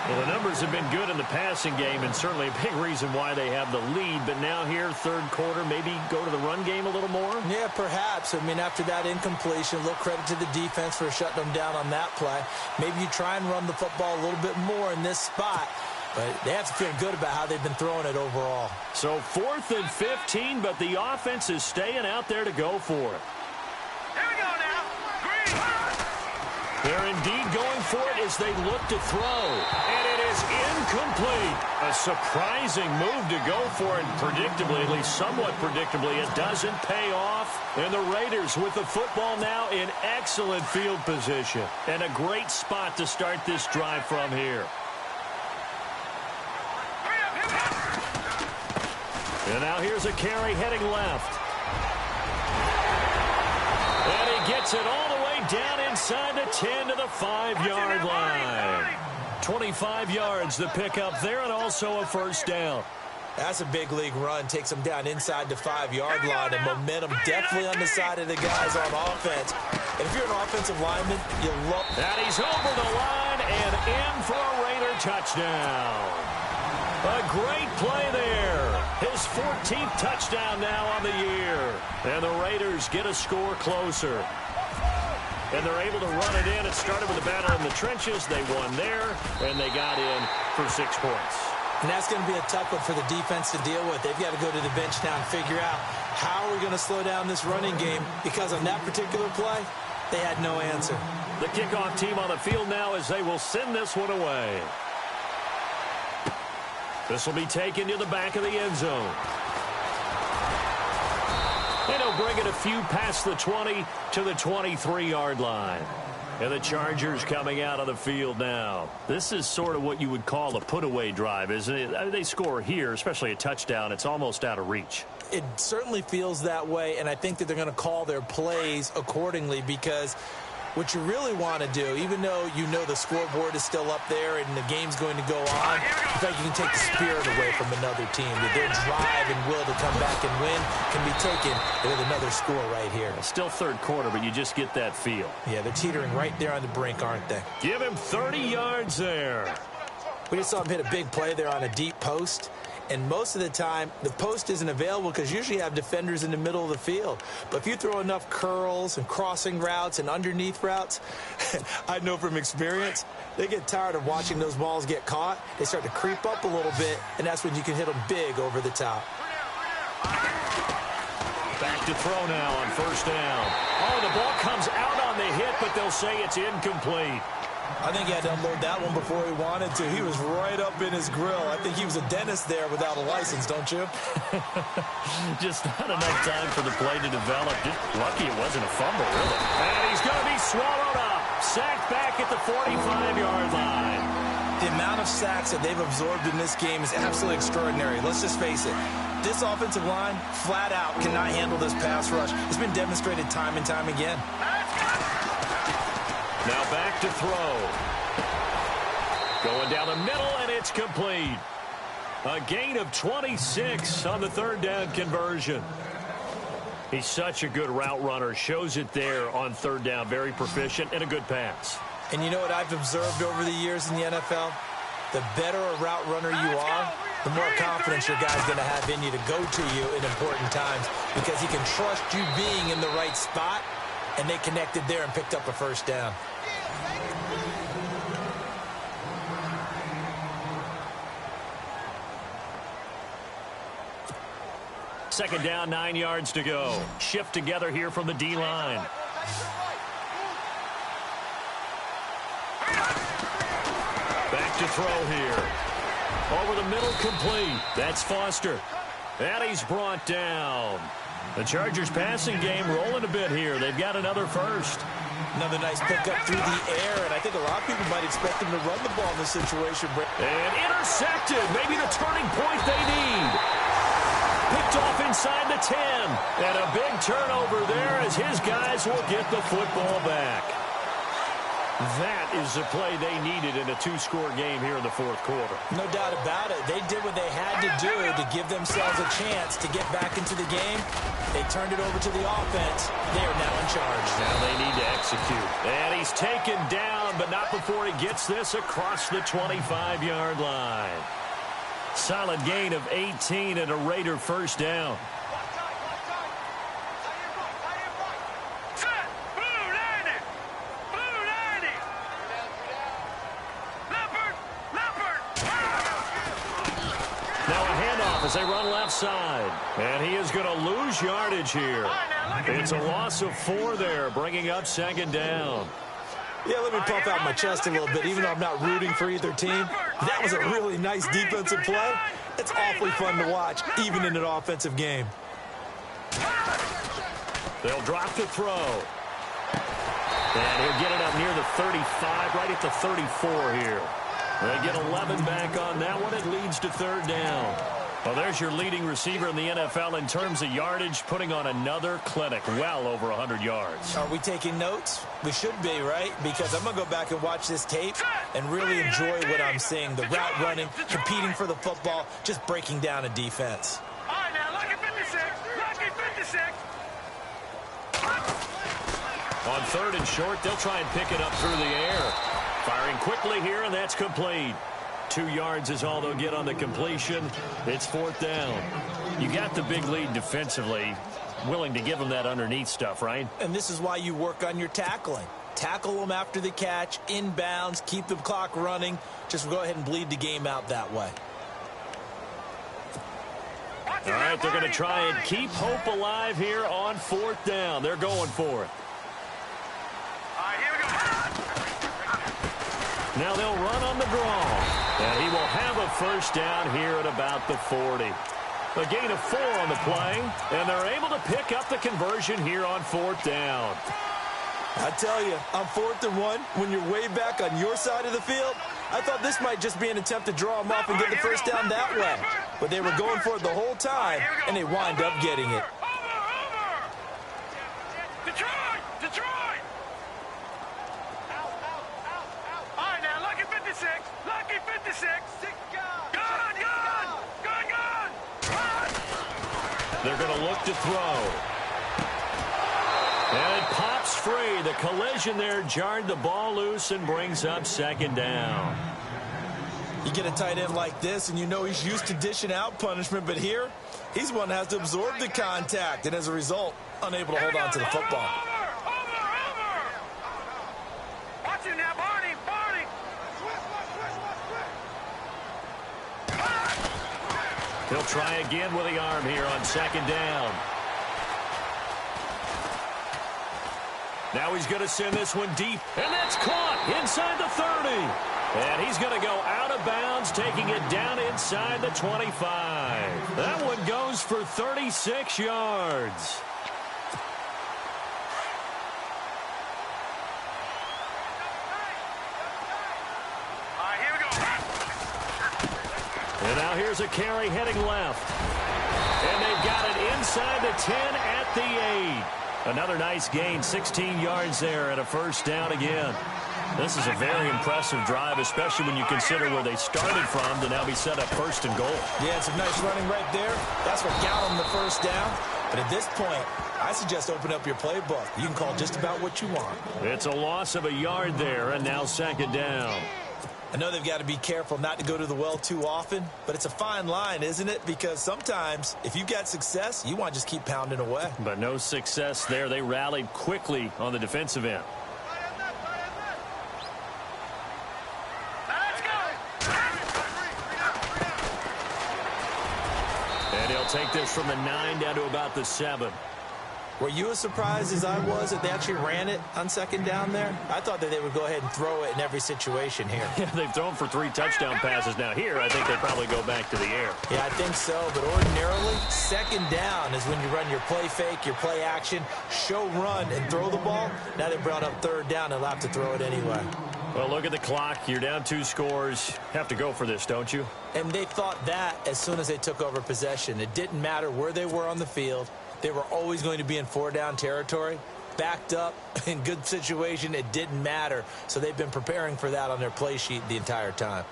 Well, the numbers have been good in the passing game, and certainly a big reason why they have the lead. But now here, 3rd quarter, maybe go to the run game a little more? Yeah, perhaps. I mean, after that incompletion, a little credit to the defense for shutting them down on that play. Maybe you try and run the football a little bit more in this spot. But they have to feel good about how they've been throwing it overall. So 4th and 15, but the offense is staying out there to go for it. Here we go now. Green. They're indeed going for it as they look to throw. And it is incomplete. A surprising move to go for it. Predictably, at least somewhat predictably, it doesn't pay off. And the Raiders with the football now in excellent field position. And a great spot to start this drive from here. And now here's a carry heading left. And he gets it all the way down inside the 10 to the 5-yard line. 25 yards to pick up there, and also a first down. That's a big league run. Takes them down inside the 5-yard line, and momentum definitely on the side of the guys on offense. And if you're an offensive lineman, you love... And he's over the line and in for a Raider touchdown. A great play there. His 14th touchdown now on the year. And the Raiders get a score closer. And they're able to run it in. It started with a battle in the trenches. They won there, and they got in for 6 points. And that's going to be a tough one for the defense to deal with. They've got to go to the bench now and figure out how we're going to slow down this running game, because on that particular play, they had no answer. The kickoff team on the field now as they will send this one away. This will be taken to the back of the end zone. And he'll bring it a few past the 20 to the 23-yard line. And the Chargers coming out of the field now. This is sort of what you would call a put-away drive, isn't it? I mean, they score here, especially a touchdown. It's almost out of reach. It certainly feels that way, and I think that they're going to call their plays accordingly, because what you really want to do, even though you know the scoreboard is still up there and the game's going to go on, in fact, you can take the spirit away from another team. That their drive and will to come back and win can be taken with another score right here. Still third quarter, but you just get that feel. Yeah, they're teetering right there on the brink, aren't they? Give him 30 yards there. We just saw him hit a big play there on a deep post. And most of the time, the post isn't available because you usually have defenders in the middle of the field. But if you throw enough curls and crossing routes and underneath routes, I know from experience, they get tired of watching those balls get caught. They start to creep up a little bit, and that's when you can hit them big over the top. Back to throw now on first down. Oh, the ball comes out on the hit, but they'll say it's incomplete. I think he had to unload that one before he wanted to. He was right up in his grill. I think he was a dentist there without a license, don't you? Just not enough time for the play to develop. Just lucky it wasn't a fumble, really. And he's going to be swallowed up. Sacked back at the 45-yard line. The amount of sacks that they've absorbed in this game is absolutely extraordinary. Let's just face it. This offensive line, flat out, cannot handle this pass rush. It's been demonstrated time and time again. Now back to throw. Going down the middle, and it's complete. A gain of 26 on the third down conversion. He's such a good route runner. Shows it there on third down. Very proficient and a good pass. And you know what I've observed over the years in the NFL? The better a route runner you are, the more confidence your guy's going to have in you to go to you in important times, because he can trust you being in the right spot, and they connected there and picked up a first down. Second down, 9 yards to go. Shift together here from the D-line. Back to throw here. Over the middle, complete. That's Foster. And he's brought down. The Chargers passing game rolling a bit here. They've got another first. Another nice pickup through the air, and I think a lot of people might expect him to run the ball in this situation. And intercepted. Maybe the turning point they need. Picked off inside the 10. And a big turnover there as his guys will get the football back. That is the play they needed in a two-score game here in the fourth quarter. No doubt about it. They did what they had to do to give themselves a chance to get back into the game. They turned it over to the offense. They are now in charge. Now they need to execute. And he's taken down, but not before he gets this across the 25-yard line. Solid gain of 18 and a Raider first down. As they run left side. And he is going to lose yardage here. It's a loss of 4 there, bringing up second down. Yeah, let me puff out my chest a little bit, even though I'm not rooting for either team. That was a really nice defensive play. It's awfully fun to watch, even in an offensive game. They'll drop the throw. And he'll get it up near the 35, right at the 34 here. They get 11 back on that one. It leads to third down. Well, there's your leading receiver in the NFL in terms of yardage, putting on another clinic, well over 100 yards. Are we taking notes? We should be, right? Because I'm going to go back and watch this tape and really enjoy what I'm seeing. The route running, competing for the football, just breaking down a defense. All right, now, lucky 56. Lucky 56. On 3rd and short, they'll try and pick it up through the air. Firing quickly here, and that's complete. 2 yards is all they'll get on the completion. It's 4th down. You got the big lead defensively. Willing to give them that underneath stuff, right? And this is why you work on your tackling. Tackle them after the catch, inbounds, keep the clock running. Just go ahead and bleed the game out that way. All right, they're going to try and keep hope alive here on 4th down. They're going for it. All right, here we go. Now they'll run on the draw. And he will have a 1st down here at about the 40. A gain of 4 on the play, and they're able to pick up the conversion here on 4th down. I tell you, on 4th and 1, when you're way back on your side of the field, I thought this might just be an attempt to draw them off and get the 1st down that way. But they were going for it the whole time, and they wind up getting it. Over! Detroit! Detroit! All right, now, lucky 56. Lucky 56. Gun! They're going to look to throw. And it pops free. The collision there jarred the ball loose and brings up 2nd down. You get a tight end like this, and you know he's used to dishing out punishment, but here, he's one that has to absorb the contact, and as a result, unable to hold on to the football. Over! Watch it now, Barney! He'll try again with the arm here on 2nd down. Now he's going to send this one deep, and that's caught inside the 30. And he's going to go out of bounds, taking it down inside the 25. That one goes for 36 yards. And now here's a carry heading left. And they've got it inside the 10 at the 8. Another nice gain, 16 yards there and a 1st down again. This is a very impressive drive, especially when you consider where they started from to now be set up 1st and goal. Yeah, some nice running right there. That's what got them the 1st down. But at this point, I suggest open up your playbook. You can call just about what you want. It's a loss of a yard there, and now 2nd down. I know they've got to be careful not to go to the well too often, but it's a fine line, isn't it? Because sometimes, if you've got success, you want to just keep pounding away. But no success there. They rallied quickly on the defensive end. Let's go! And he'll take this from the 9 down to about the 7. Were you as surprised as I was that they actually ran it on 2nd down there? I thought that they would go ahead and throw it in every situation here. Yeah, they've thrown for 3 touchdown passes. Now here, I think they probably go back to the air. Yeah, I think so, but ordinarily, 2nd down is when you run your play fake, your play action, show run, and throw the ball. Now they brought up 3rd down, they'll have to throw it anyway. Well, look at the clock. You're down 2 scores. Have to go for this, don't you? And they thought that as soon as they took over possession. It didn't matter where they were on the field. They were always going to be in 4-down territory. Backed up, in good situation, it didn't matter. So they've been preparing for that on their play sheet the entire time.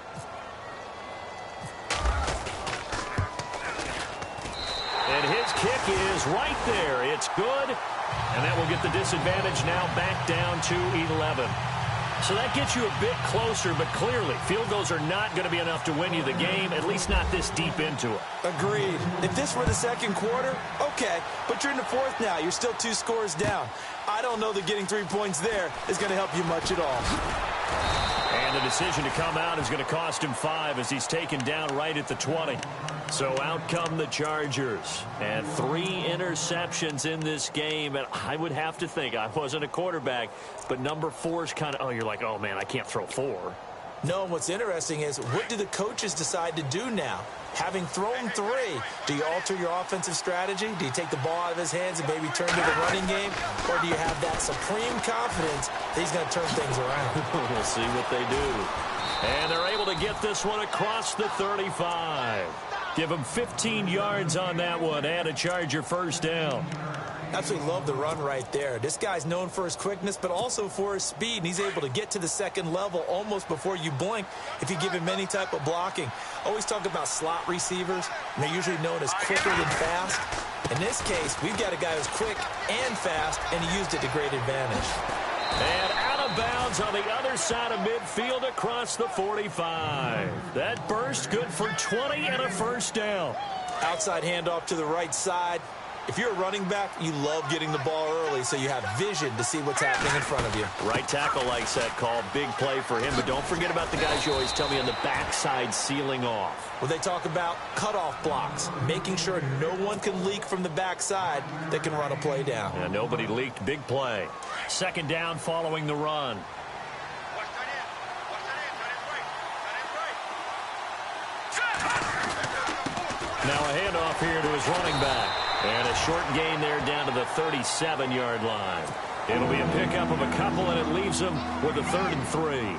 And his kick is right there. It's good. And that will get the disadvantage now back down to 11. So that gets you a bit closer, but clearly field goals are not going to be enough to win you the game, at least not this deep into it. Agreed. If this were the 2nd quarter, okay. But you're in the 4th now. You're still 2 scores down. I don't know that getting 3 points there is going to help you much at all. And the decision to come out is going to cost him 5 as he's taken down right at the 20. So out come the Chargers. And 3 interceptions in this game. And I would have to think, I wasn't a quarterback, but number 4 is kind of, you're like, oh, man, I can't throw 4. No, and what's interesting is, what do the coaches decide to do now? Having thrown 3, do you alter your offensive strategy? Do you take the ball out of his hands and maybe turn to the running game? Or do you have that supreme confidence that he's going to turn things around? We'll see what they do. And they're able to get this one across the 35. Give him 15 yards on that one and a Charger first down. Absolutely love the run right there. This guy's known for his quickness, but also for his speed, and he's able to get to the second level almost before you blink if you give him any type of blocking. Always talk about slot receivers, and they're usually known as quicker than fast. In this case, we've got a guy who's quick and fast, and he used it to great advantage. And out of bounds on the other side of midfield across the 45. That burst good for 20 and a first down. Outside handoff to the right side. If you're a running back, you love getting the ball early so you have vision to see what's happening in front of you. Right tackle likes that call. Big play for him. But don't forget about the guys you always tell me on the backside sealing off. Well, they talk about cutoff blocks, making sure no one can leak from the backside that can run a play down. Yeah, nobody leaked. Big play. Second down following the run. Now a handoff here to his running back. And a short gain there down to the 37-yard line. It'll be a pickup of a couple, and it leaves him with a 3rd and 3.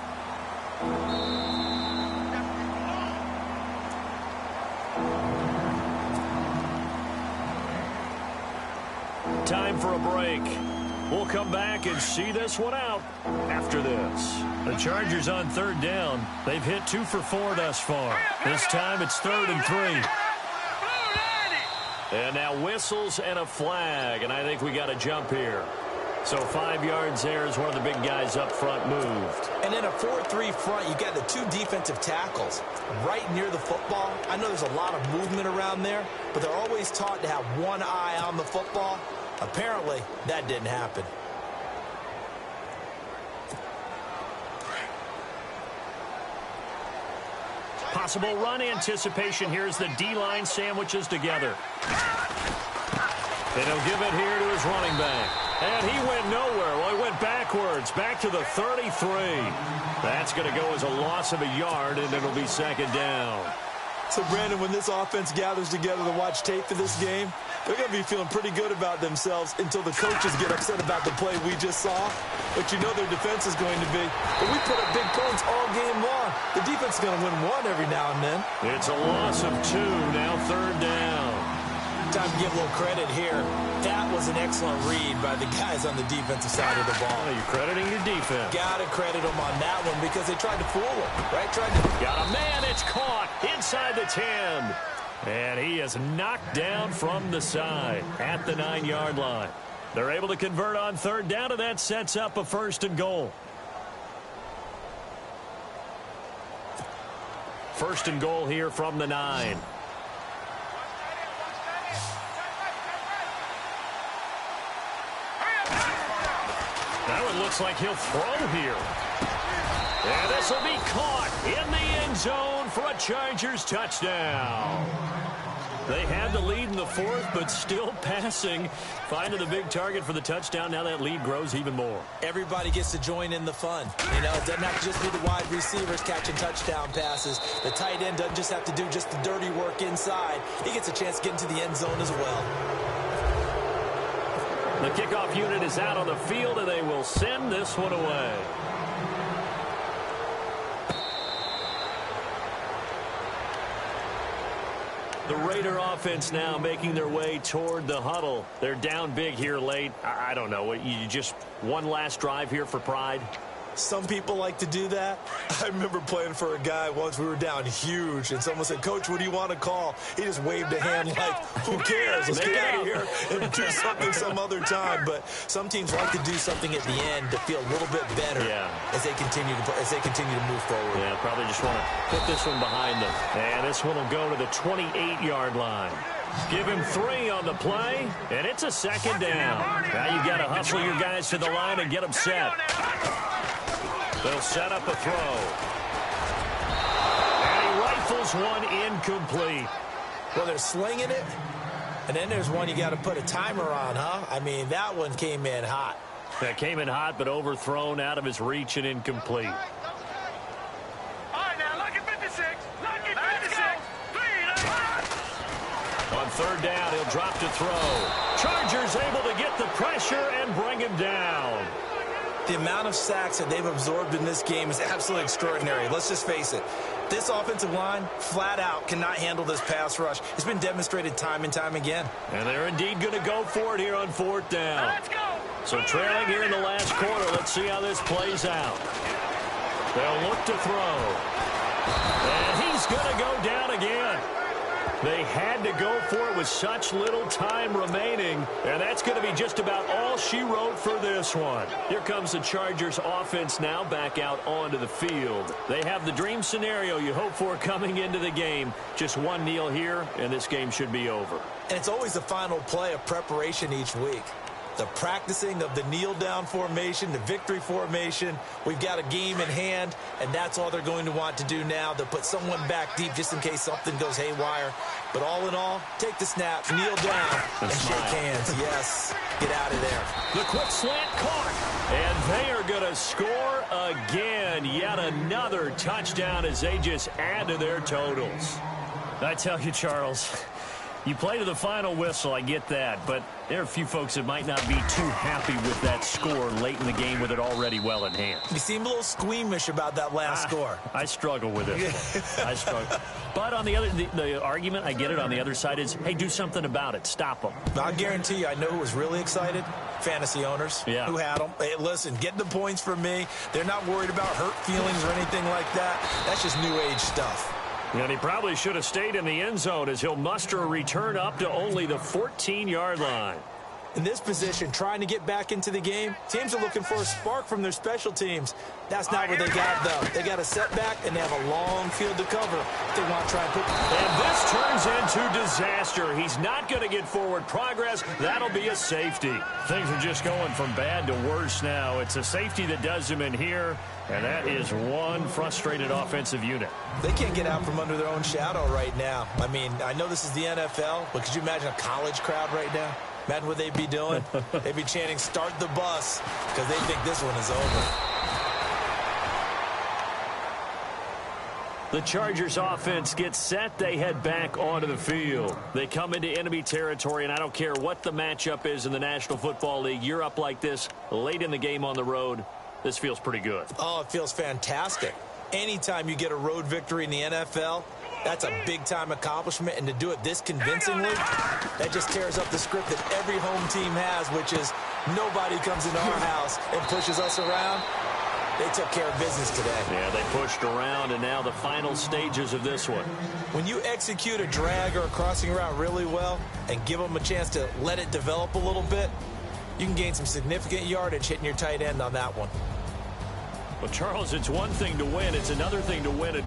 Time for a break. We'll come back and see this one out after this. The Chargers on 3rd down. They've hit 2 for 4 thus far. This time it's 3rd and 3. And now whistles and a flag, and I think we got a jump here. So 5 yards there as one of the big guys up front moved. And in a 4-3 front, you got the 2 defensive tackles right near the football. I know there's a lot of movement around there, but they're always taught to have one eye on the football. Apparently, that didn't happen. Possible run anticipation here as the D-line sandwiches together. And he'll give it here to his running back. And he went nowhere. Well, he went backwards, back to the 33. That's going to go as a loss of a yard, and it'll be second down. So, Brandon, when this offense gathers together to watch tape for this game, they're going to be feeling pretty good about themselves until the coaches get upset about the play we just saw. But you know their defense is going to be. But we put up big points all game long. The defense is going to win one every now and then. It's a loss of 2, now 3rd down. Time to give a little credit here. That was an excellent read by the guys on the defensive side of the ball. Well, you're crediting your defense. Got to credit them on that one because they tried to fool him, right? Got a man. It's caught inside the 10. And he is knocked down from the side at the 9-yard line. They're able to convert on 3rd down, and that sets up a 1st and goal. 1st and goal here from the 9. Now it looks like he'll throw here. And this will be caught in the end zone for a Chargers touchdown. They had the lead in the 4th, but still passing. Finding the big target for the touchdown. Now that lead grows even more. Everybody gets to join in the fun. You know, it doesn't have to just be the wide receivers catching touchdown passes. The tight end doesn't just have to do just the dirty work inside. He gets a chance to get into the end zone as well. The kickoff unit is out on the field, and they will send this one away. The Raider offense now making their way toward the huddle. They're down big here late. I don't know. You just one last drive here for pride? Some people like to do that. I remember playing for a guy once. We were down huge, and someone said, "Coach, what do you want to call?" He just waved a hand like, "Who cares? Let's get out of here and do something some other time." But some teams like to do something at the end to feel a little bit better as they continue to move forward. Yeah, probably just want to put this one behind them. And this one will go to the 28-yard line. Give him 3 on the play, and it's a 2nd down. Now you've got to hustle your guys to the line and get them set. They'll set up a throw. And he rifles one incomplete. Well, they're slinging it, and then there's one you got to put a timer on, huh? I mean, that one came in hot. That came in hot, but overthrown out of his reach and incomplete. All right, now, look at 56. Look at 56. 3. On 3rd down, he'll drop to throw. Chargers able to get the pressure and bring him down. The amount of sacks that they've absorbed in this game is absolutely extraordinary. Let's just face it. This offensive line, flat out, cannot handle this pass rush. It's been demonstrated time and time again. And they're indeed going to go for it here on 4th down. Let's go. So trailing here in the last quarter. Let's see how this plays out. They'll look to throw. And he's going to go down again. They had to go for it with such little time remaining, and that's going to be just about all she wrote for this one. Here comes the Chargers offense now back out onto the field. They have the dream scenario you hope for coming into the game. Just one kneel here, and this game should be over. And it's always the final play of preparation each week. The practicing of the kneel-down formation, the victory formation. We've got a game in hand, and that's all they're going to want to do now. They'll put someone back deep just in case something goes haywire. But all in all, take the snap, kneel down, and shake hands. Yes, get out of there. The quick slant caught, and they are going to score again. Yet another touchdown as they just add to their totals. I tell you, Charles, you play to the final whistle, I get that, but there are a few folks that might not be too happy with that score late in the game with it already well in hand. You seem a little squeamish about that last score. I struggle with it. I struggle. But on the other, the argument, I get it, on the other side is, hey, do something about it. Stop them. I guarantee you, I know who was really excited. Fantasy owners who had them. Hey, listen, get the points for me. They're not worried about hurt feelings or anything like that. That's just new age stuff. And he probably should have stayed in the end zone as he'll muster a return up to only the 14-yard line. In this position, trying to get back into the game, teams are looking for a spark from their special teams. That's not what they got, though. They got a setback, and they have a long field to cover if they want to try and put... And this turns into disaster. He's not going to get forward progress. That'll be a safety. Things are just going from bad to worse now. It's a safety that does them in here, and that is one frustrated offensive unit. They can't get out from under their own shadow right now. I mean, I know this is the NFL, but could you imagine a college crowd right now? Imagine what they'd be doing. They'd be chanting, "Start the bus," because they think this one is over. The Chargers offense gets set. They head back onto the field. They come into enemy territory, and I don't care what the matchup is in the National Football League. You're up like this late in the game on the road. This feels pretty good. Oh, it feels fantastic. Anytime you get a road victory in the NFL, that's a big-time accomplishment, and to do it this convincingly, that just tears up the script that every home team has, which is nobody comes into our house and pushes us around. They took care of business today. Yeah, they pushed around, and now the final stages of this one. When you execute a drag or a crossing route really well and give them a chance to let it develop a little bit, you can gain some significant yardage hitting your tight end on that one. Well, Charles, it's one thing to win. It's another thing to win it.